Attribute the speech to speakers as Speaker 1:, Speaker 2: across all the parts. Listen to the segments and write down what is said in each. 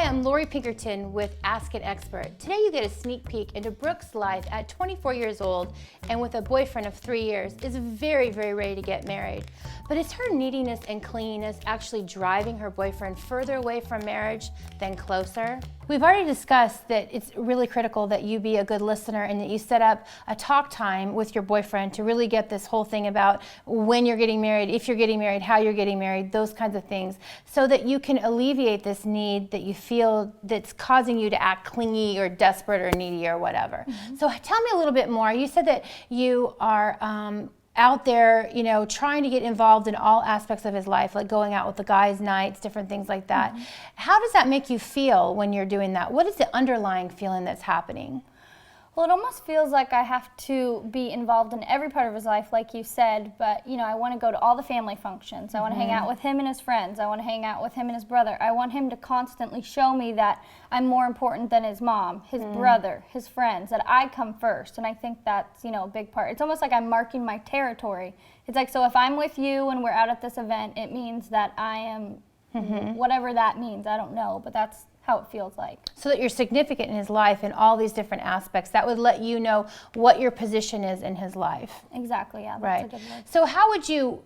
Speaker 1: I'm Lori Pinkerton with Ask an Expert. Today you get a sneak peek into Brooke's life at 24 years old and with a boyfriend of 3 years is very, very ready to get married. But is her neediness and clinginess actually driving her boyfriend further away from marriage than closer? We've already discussed that it's really critical that you be a good listener and that you set up a talk time with your boyfriend to really get this whole thing about when you're getting married, if you're getting married, how you're getting married, those kinds of things, so that you can alleviate this need that you feel that's causing you to act clingy or desperate or needy or whatever. Mm-hmm. So tell me a little bit more. You said that you are out there, trying to get involved in all aspects of his life, like going out with the guys' nights, different things like that. Mm-hmm. How does that make you feel when you're doing that? What is the underlying feeling that's happening?
Speaker 2: Well, it almost feels like I have to be involved in every part of his life, like you said, but I want to go to all the family functions. I want to hang out with him and his friends. I want to hang out with him and his brother. I want him to constantly show me that I'm more important than his mom, his brother, his friends, that I come first. And I think that's, a big part. It's almost like I'm marking my territory. It's like, so if I'm with you and we're out at this event, it means that I am whatever that means. I don't know, but that's how it feels like. So that you're significant in his life in all these different aspects. That would let you know what your position is in his life. Exactly, yeah, that's a good word. So how would you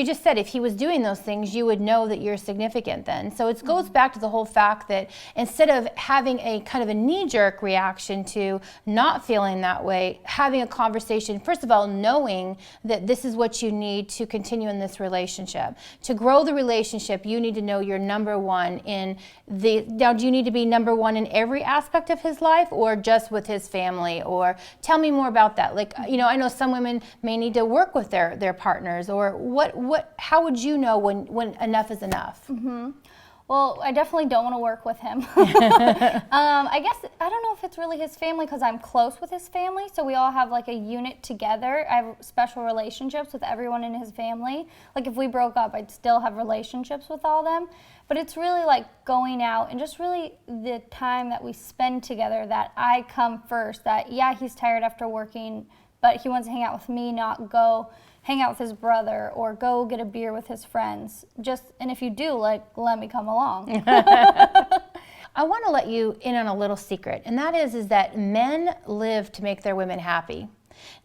Speaker 2: just said if he was doing those things, you would know that you're significant then. So it goes back to the whole fact that instead of having a kind of a knee-jerk reaction to not feeling that way, having a conversation, first of all, knowing that this is what you need to continue in this relationship. To grow the relationship, you need to know you're number one in now do you need to be number one in every aspect of his life or just with his family? Or tell me more about that. Like, I know some women may need to work with their partners, or how would you know when enough is enough? Mm-hmm. Well, I definitely don't want to work with him. I guess, I don't know if it's really his family because I'm close with his family, so we all have like a unit together. I have special relationships with everyone in his family. Like if we broke up, I'd still have relationships with all them. But it's really like going out and just really the time that we spend together that I come first, that yeah, he's tired after working, but he wants to hang out with me, not go hang out with his brother or go get a beer with his friends. And if you do, let me come along. I want to let you in on a little secret, and that is that men live to make their women happy.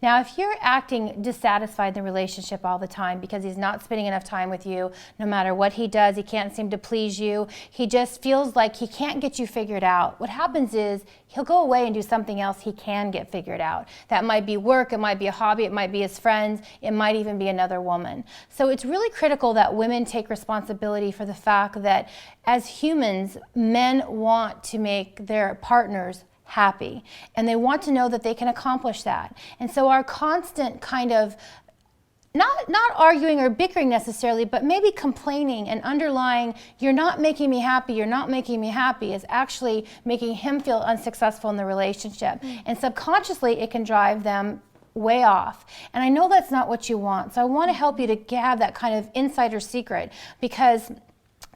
Speaker 2: Now, if you're acting dissatisfied in the relationship all the time because he's not spending enough time with you, no matter what he does, he can't seem to please you, he just feels like he can't get you figured out, what happens is he'll go away and do something else he can get figured out. That might be work, it might be a hobby, it might be his friends, it might even be another woman. So it's really critical that women take responsibility for the fact that as humans, men want to make their partners happy, and they want to know that they can accomplish that. And so our constant kind of not arguing or bickering necessarily, but maybe complaining and underlying, you're not making me happy, you're not making me happy, is actually making him feel unsuccessful in the relationship. And subconsciously it can drive them way off. And I know that's not what you want. So I want to help you to have that kind of insider secret, because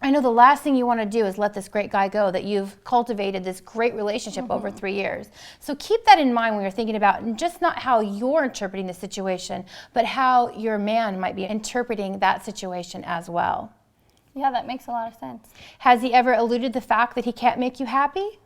Speaker 2: I know the last thing you want to do is let this great guy go, that you've cultivated this great relationship over 3 years. So keep that in mind when you're thinking about just not how you're interpreting the situation, but how your man might be interpreting that situation as well. Yeah, that makes a lot of sense. Has he ever alluded to the fact that he can't make you happy?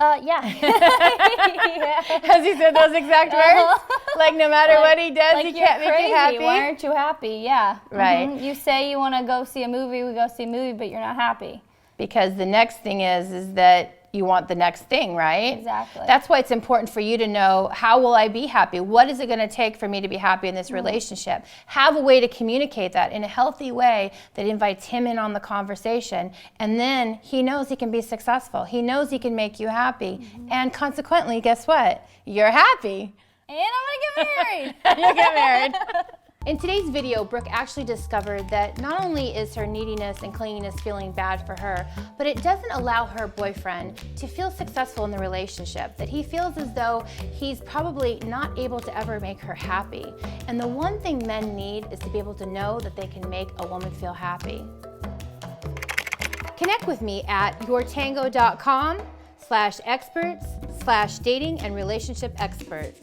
Speaker 2: Yeah. Yeah. Has he said those exact words? Like no matter what he does, he can't make you happy? Why aren't you happy? Yeah. Right. You say you want to go see a movie, we go see a movie, but you're not happy. Because the next thing is that you want the next thing, right? Exactly. That's why it's important for you to know, how will I be happy? What is it going to take for me to be happy in this relationship? Have a way to communicate that in a healthy way that invites him in on the conversation, and then he knows he can be successful. He knows he can make you happy, and consequently, guess what? You're happy. And I'm going to get married. You'll get married. In today's video, Brooke actually discovered that not only is her neediness and clinginess feeling bad for her, but it doesn't allow her boyfriend to feel successful in the relationship, that he feels as though he's probably not able to ever make her happy. And the one thing men need is to be able to know that they can make a woman feel happy. Connect with me at YourTango.com/experts/dating and relationship expert.